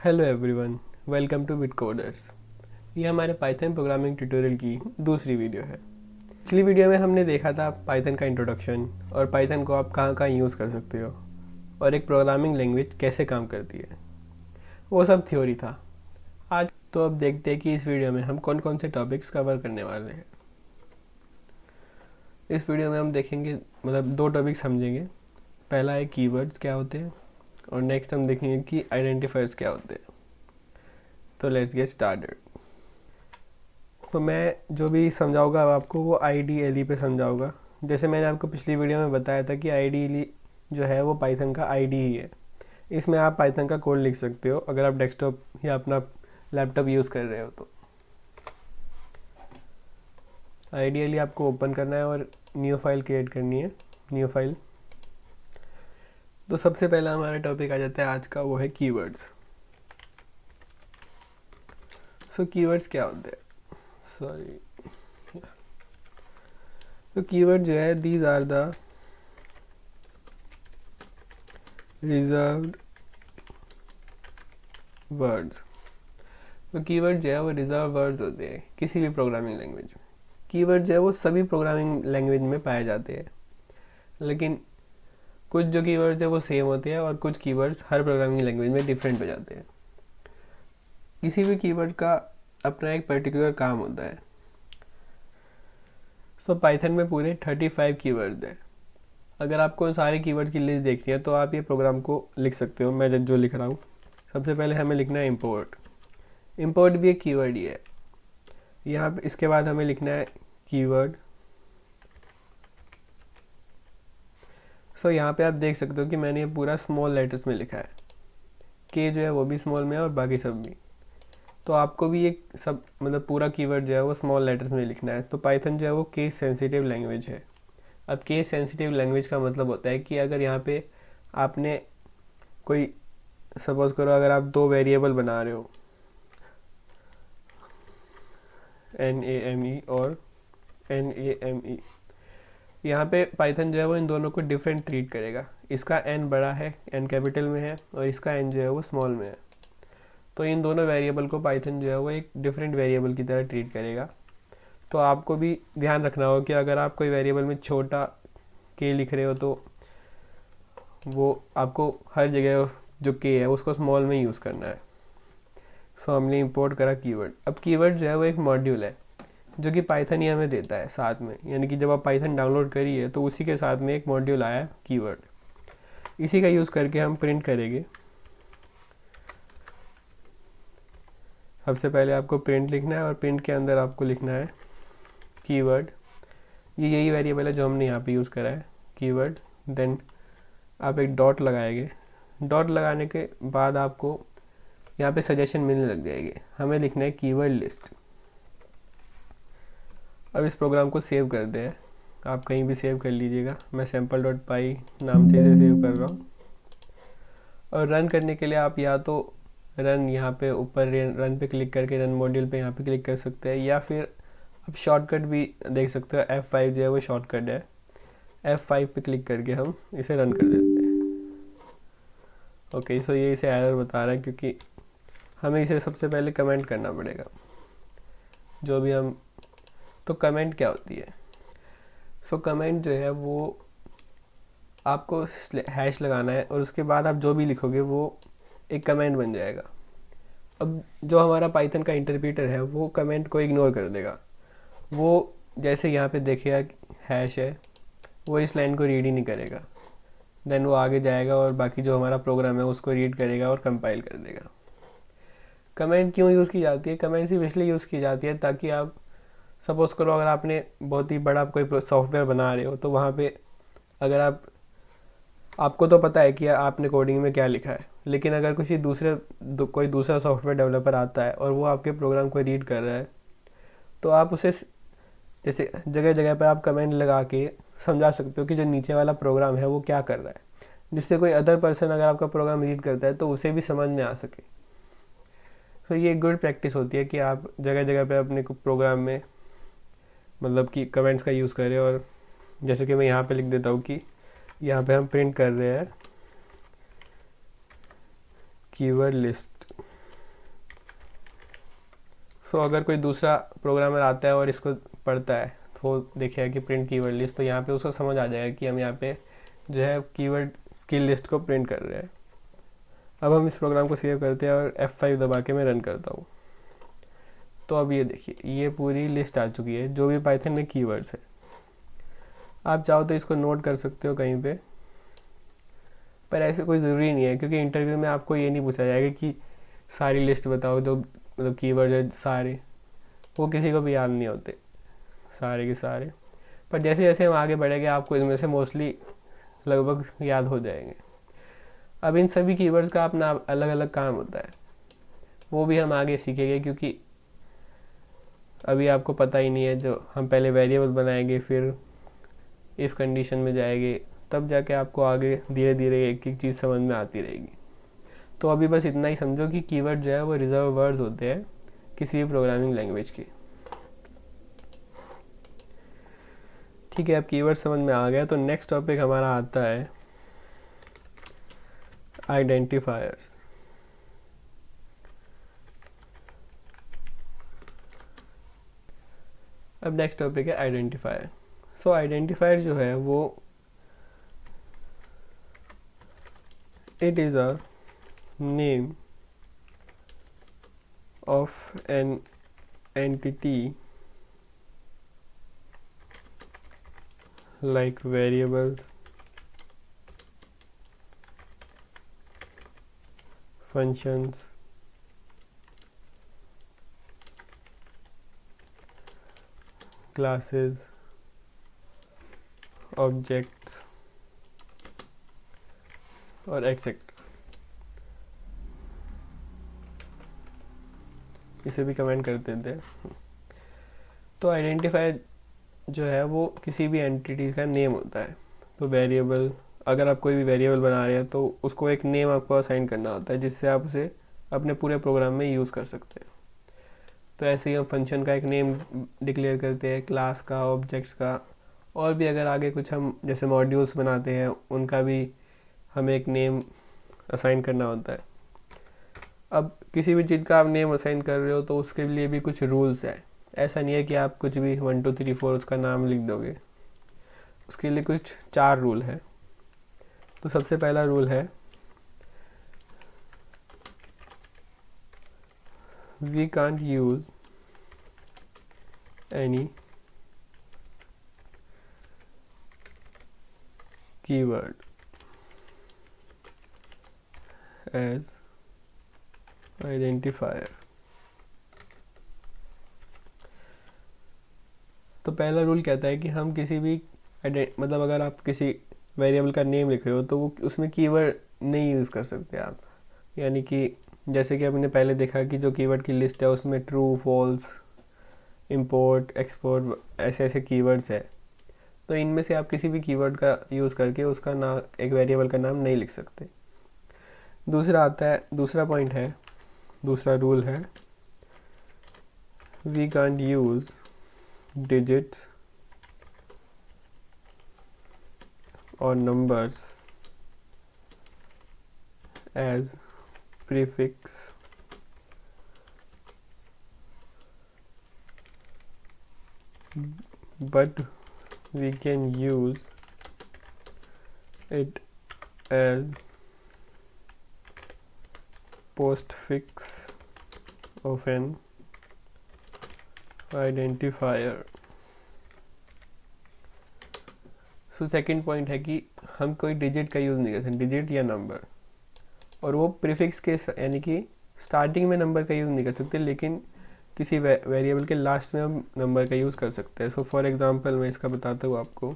Hello everyone, welcome two bit coders. ये हमारे Python programming tutorial की दूसरी वीडियो है। पिछली वीडियो में हमने देखा था पाइथन का इंट्रोडक्शन और पाइथन को आप कहाँ कहाँ यूज़ कर सकते हो और एक प्रोग्रामिंग लैंग्वेज कैसे काम करती है, वो सब थ्योरी था। आज तो अब देखते हैं कि इस वीडियो में हम कौन कौन से टॉपिक्स कवर करने वाले हैं। इस वीडियो में हम देखेंगे, मतलब दो टॉपिक समझेंगे। पहला है कीवर्ड्स क्या होते हैं और नेक्स्ट हम देखेंगे कि आइडेंटिफायर्स क्या होते हैं। तो लेट्स गेट स्टार्टेड। तो मैं जो भी समझाऊंगा आपको वो IDLE पे समझाऊंगा। जैसे मैंने आपको पिछली वीडियो में बताया था कि IDLE जो है वो पाइथन का आईडी ही है। इसमें आप पाइथन का कोड लिख सकते हो अगर आप डेस्कटॉप या अपना लैपटॉप यूज़ कर रहे हो तो। IDLE आपको ओपन करना है और न्यू फाइल क्रिएट करनी है, न्यू फाइल। तो सबसे पहला हमारा टॉपिक आ जाता है आज का, वो है कीवर्ड्स। सो कीवर्ड्स क्या होते हैं? सॉरी, तो कीवर्ड जो है, these are the reserved words. तो कीवर्ड जो है वो रिजर्व वर्ड्स होते हैं किसी भी प्रोग्रामिंग लैंग्वेज में। कीवर्ड जो है वो सभी प्रोग्रामिंग लैंग्वेज में पाए जाते हैं, लेकिन कुछ जो कीवर्ड्स है वो सेम होते हैं और कुछ कीवर्ड्स हर प्रोग्रामिंग लैंग्वेज में डिफरेंट हो जाते हैं। किसी भी कीवर्ड का अपना एक पर्टिकुलर काम होता है। सो पाइथन में पूरे 35 कीवर्ड है। अगर आपको सारे कीवर्ड की लिस्ट देखनी है तो आप ये प्रोग्राम को लिख सकते हो, मैं जो लिख रहा हूँ। सबसे पहले हमें लिखना है इम्पोर्ट। इम्पोर्ट भी एक कीवर्ड ही है। यहाँ पे इसके बाद हमें लिखना है कीवर्ड। सो यहाँ पे आप देख सकते हो कि मैंने ये पूरा स्मॉल लेटर्स में लिखा है। के जो है वो भी स्मॉल में है और बाकी सब भी। तो आपको भी ये सब, मतलब पूरा कीवर्ड जो है वो स्मॉल लेटर्स में लिखना है। तो पाइथन जो है वो केस सेंसिटिव लैंग्वेज है। अब केस सेंसिटिव लैंग्वेज का मतलब होता है कि अगर यहाँ पे आपने कोई, सपोज करो अगर आप दो वेरिएबल बना रहे हो, NAME और NAME, यहाँ पे पाइथन जो है वो इन दोनों को डिफरेंट ट्रीट करेगा। इसका n बड़ा है, n कैपिटल में है, और इसका n जो है वो स्मॉल में है। तो इन दोनों वेरिएबल को पाइथन जो है वो एक डिफरेंट वेरिएबल की तरह ट्रीट करेगा। तो आपको भी ध्यान रखना होगा कि अगर आप कोई वेरिएबल में छोटा k लिख रहे हो तो वो आपको हर जगह जो k है उसको स्मॉल में यूज़ करना है। सो हमने इंपोर्ट करा कीवर्ड। अब कीवर्ड जो है वो एक मॉड्यूल है जो कि पाइथन ही हमें देता है साथ में, यानी कि जब आप पाइथन डाउनलोड करिए तो उसी के साथ में एक मॉड्यूल आया है कीवर्ड। इसी का यूज़ करके हम प्रिंट करेंगे। सबसे पहले आपको प्रिंट लिखना है और प्रिंट के अंदर आपको लिखना है कीवर्ड। ये यही वेरिएबल है जो हमने यहाँ पे यूज़ करा है, कीवर्ड। देन आप एक डॉट लगाएंगे। डॉट लगाने के बाद आपको यहाँ पे सजेशन मिलने लग जाएगी। हमें लिखना है कीवर्ड लिस्ट। अब इस प्रोग्राम को सेव कर दें। आप कहीं भी सेव कर लीजिएगा, मैं sample.py नाम से इसे सेव कर रहा हूँ। और रन करने के लिए आप या तो रन यहाँ पे ऊपर रन पे क्लिक करके रन मॉड्यूल पे यहाँ पे क्लिक कर सकते हैं, या फिर आप शॉर्टकट भी देख सकते हो। F5 जो है वो शॉर्टकट है, F5 पे क्लिक करके हम इसे रन कर देते हैं। ओके, सो ये इसे एरर बता रहा है क्योंकि हमें इसे सबसे पहले कमेंट करना पड़ेगा जो भी हम। तो कमेंट क्या होती है? सो कमेंट जो है वो आपको हैश लगाना है और उसके बाद आप जो भी लिखोगे वो एक कमेंट बन जाएगा। अब जो हमारा पाइथन का इंटरप्रेटर है वो कमेंट को इग्नोर कर देगा। वो जैसे यहाँ पे देखिएगा हैश है, वो इस लाइन को रीड ही नहीं करेगा। देन वो आगे जाएगा और बाकी जो हमारा प्रोग्राम है उसको रीड करेगा और कंपाइल कर देगा। कमेंट क्यों यूज़ की जाती है? कमेंट सिर्फ इसलिए यूज़ की जाती है ताकि आप, सपोज़ करो अगर आपने बहुत ही बड़ा कोई सॉफ्टवेयर बना रहे हो तो वहाँ पे अगर आपको तो पता है कि आपने कोडिंग में क्या लिखा है, लेकिन अगर कोई दूसरा सॉफ्टवेयर डेवलपर आता है और वो आपके प्रोग्राम को रीड कर रहा है तो आप उसे जैसे जगह जगह पर आप कमेंट लगा के समझा सकते हो कि जो नीचे वाला प्रोग्राम है वो क्या कर रहा है, जिससे कोई अदर पर्सन अगर आपका प्रोग्राम रीड करता है तो उसे भी समझ में आ सके। तो ये एक गुड प्रैक्टिस होती है कि आप जगह जगह पे अपने प्रोग्राम में, मतलब कि कमेंट्स का यूज़ करें। और जैसे कि मैं यहाँ पे लिख देता हूँ कि यहाँ पे हम प्रिंट कर रहे हैं कीवर्ड लिस्ट। अगर कोई दूसरा प्रोग्रामर आता है और इसको पढ़ता है तो वो देखेगा कि प्रिंट कीवर्ड लिस्ट, तो यहाँ पे उसको समझ आ जाएगा कि हम यहाँ पे जो है कीवर्ड की लिस्ट को प्रिंट कर रहे हैं। अब हम इस प्रोग्राम को सेव करते हैं और F5 दबा के मैं रन करता हूँ। तो अब ये देखिए ये पूरी लिस्ट आ चुकी है जो भी पाइथन में कीवर्ड्स है। आप चाहो तो इसको नोट कर सकते हो कहीं पे, पर ऐसे कोई ज़रूरी नहीं है, क्योंकि इंटरव्यू में आपको ये नहीं पूछा जाएगा कि सारी लिस्ट बताओ जो मतलब कीवर्ड है सारे, वो किसी को भी याद नहीं होते सारे के सारे। पर जैसे जैसे हम आगे बढ़ेंगे आपको इनमें से मोस्टली लगभग याद हो जाएंगे। अब इन सभी कीवर्ड्स का अपना अलग अलग काम होता है, वो भी हम आगे सीखेंगे, क्योंकि अभी आपको पता ही नहीं है। जो हम पहले वेरिएबल बनाएंगे, फिर इफ़ कंडीशन में जाएंगे, तब जाके आपको आगे धीरे धीरे एक एक चीज़ समझ में आती रहेगी। तो अभी बस इतना ही समझो कि कीवर्ड जो है वो रिजर्व वर्ड्स होते हैं किसी भी प्रोग्रामिंग लैंग्वेज के। ठीक है, अब कीवर्ड समझ में आ गया, तो नेक्स्ट टॉपिक हमारा आता है आइडेंटिफायर्स। अब नेक्स्ट टॉपिक है आइडेंटिफायर। सो आइडेंटिफायर जो है वो it is a name of an entity like variables, functions, classes, objects और एक्सेट्रा। इसे भी कमेंट कर देते हैं। तो आइडेंटिफायर जो है वो किसी भी एंटिटी का नेम होता है। तो वेरिएबल, अगर आप कोई भी वेरिएबल बना रहे हैं तो उसको एक नेम आपको असाइन करना होता है, जिससे आप उसे अपने पूरे प्रोग्राम में यूज़ कर सकते हैं। तो ऐसे ही हम फंक्शन का एक नेम डिक्लेयर करते हैं, क्लास का, ऑब्जेक्ट्स का, और भी अगर आगे कुछ हम जैसे मॉड्यूल्स बनाते हैं उनका भी हमें एक नेम असाइन करना होता है। अब किसी भी चीज़ का आप नेम असाइन कर रहे हो तो उसके लिए भी कुछ रूल्स है। ऐसा नहीं है कि आप कुछ भी 1 2 3 4 उसका नाम लिख दोगे, उसके लिए कुछ 4 रूल है। तो सबसे पहला रूल है we can't use any keyword as identifier. तो पहला रूल कहता है कि हम किसी भी मतलब अगर आप किसी वेरिएबल का नेम लिख रहे हो तो वो उसमें कीवर्ड नहीं यूज़ कर सकते आप। यानी कि जैसे कि हमने पहले देखा कि जो कीवर्ड की लिस्ट है उसमें ट्रू, फॉल्स, इंपोर्ट, एक्सपोर्ट ऐसे ऐसे कीवर्ड्स है। तो इनमें से आप किसी भी कीवर्ड का यूज़ करके उसका नाम, एक वेरिएबल का नाम नहीं लिख सकते। दूसरा आता है, दूसरा पॉइंट है, दूसरा रूल है we can't use digits or numbers as prefix but we can use it as postfix of an identifier. So second point है कि हम कोई डिजिट का यूज़ नहीं कर सकते, डिजिट या नंबर, और वो प्रीफिक्स के यानी कि स्टार्टिंग में नंबर का यूज़ नहीं कर सकते, लेकिन किसी वेरिएबल के लास्ट में हम नंबर का यूज़ कर सकते हैं। सो फॉर एग्जांपल मैं इसका बताता हूँ आपको।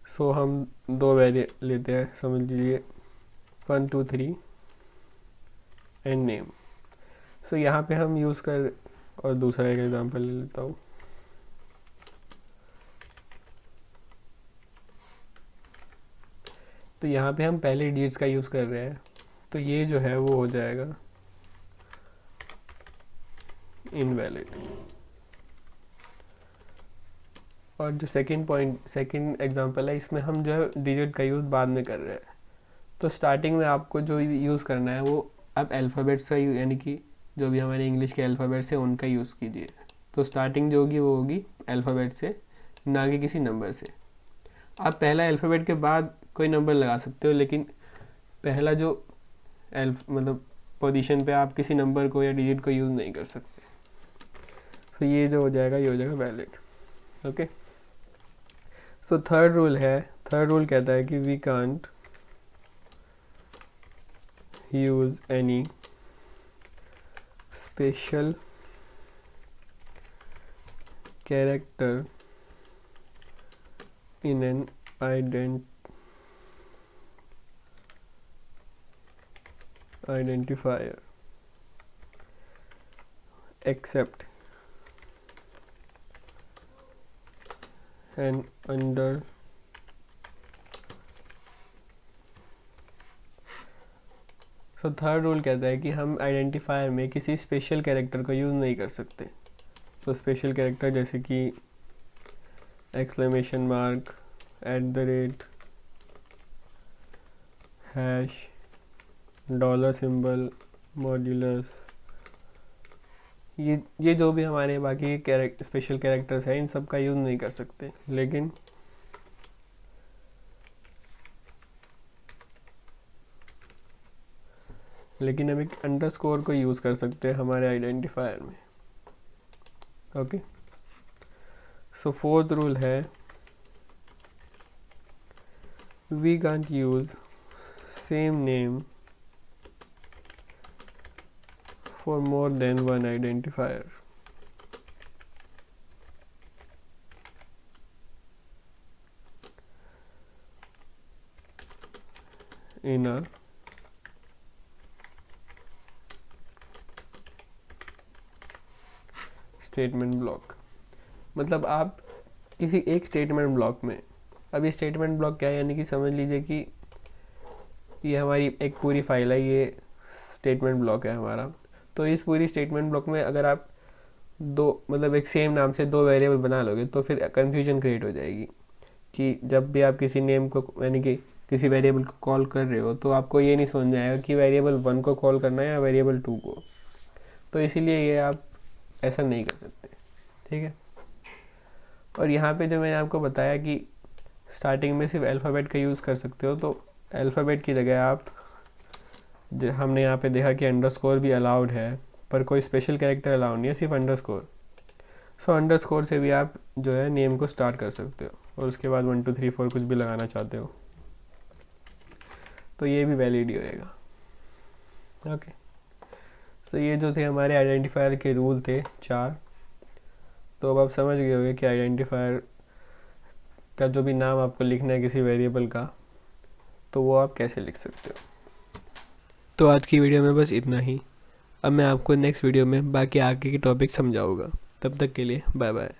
सो हम 2 वेरिएबल लेते हैं, समझ लीजिए 1 2 3 एंड नेम। सो यहाँ पे हम यूज़ कर, और दूसरा एक एग्जांपल ले लेता हूँ। तो यहाँ पे हम पहले डिजिट्स का यूज़ कर रहे हैं, तो ये जो है वो हो जाएगा इनवैलिड। और जो सेकंड एग्जांपल है, इसमें हम जो है डिजिट का यूज़ बाद में कर रहे हैं। तो स्टार्टिंग में आपको जो यूज़ करना है वो आप अल्फ़ाबेट्स का यानी कि जो भी हमारे इंग्लिश के अल्फ़ाबेट्स हैं उनका यूज़ कीजिए। तो स्टार्टिंग जो होगी वो होगी अल्फ़ाबेट से, ना कि किसी नंबर से। आप पहला अल्फ़ाबेट के बाद कोई नंबर लगा सकते हो, लेकिन पहला जो मतलब पोजीशन पे आप किसी नंबर को या डिजिट को यूज़ नहीं कर सकते। सो ये जो हो जाएगा ये हो जाएगा valid. Okay, so third rule कहता है कि we can't use any special character in an identifier except an underscore। तो थर्ड रूल कहता है कि हम आइडेंटिफायर में किसी स्पेशल कैरेक्टर को यूज़ नहीं कर सकते। तो स्पेशल कैरेक्टर जैसे कि exclamation mark, @ hash, dollar symbol, modulus, ये जो भी हमारे बाकी के स्पेशल कैरेक्टर्स हैं इन सब का यूज़ नहीं कर सकते। लेकिन हम एक अंडरस्कोर को यूज़ कर सकते हैं हमारे आइडेंटिफायर में। ओके, सो फोर्थ रूल है we can't use same name for more than one identifier in a statement block. मतलब आप किसी एक स्टेटमेंट ब्लॉक में, अब ये स्टेटमेंट ब्लॉक क्या है, यानी कि समझ लीजिए कि ये हमारी एक पूरी फाइल है, ये स्टेटमेंट ब्लॉक है हमारा। तो इस पूरी स्टेटमेंट ब्लॉक में अगर आप मतलब एक सेम नाम से 2 वेरिएबल बना लोगे तो फिर कन्फ्यूजन क्रिएट हो जाएगी कि जब भी आप किसी नेम को यानी कि किसी वेरिएबल को कॉल कर रहे हो तो आपको ये नहीं समझ में आएगा कि वेरिएबल 1 को कॉल करना है या वेरिएबल 2 को। तो इसीलिए ये आप ऐसा नहीं कर सकते, ठीक है। और यहाँ पे जो मैंने आपको बताया कि स्टार्टिंग में सिर्फ अल्फ़ाबेट का यूज़ कर सकते हो, तो अल्फ़ाबेट की जगह आप हमने यहाँ पे देखा कि अंडरस्कोर भी अलाउड है, पर कोई स्पेशल कैरेक्टर अलाउड नहीं है, सिर्फ अंडरस्कोर। सो अंडरस्कोर से भी आप जो है नेम को स्टार्ट कर सकते हो और उसके बाद 1 2 3 4 कुछ भी लगाना चाहते हो तो ये भी वैलिड ही होएगा। ओके, सो ये जो थे हमारे आइडेंटिफायर के रूल थे 4। तो अब आप समझ गए होंगे कि आइडेंटिफायर का जो भी नाम आपको लिखना है किसी वेरिएबल का, तो वो आप कैसे लिख सकते हो। तो आज की वीडियो में बस इतना ही। अब मैं आपको नेक्स्ट वीडियो में बाकी आगे के टॉपिक समझाऊंगा। तब तक के लिए बाय बाय।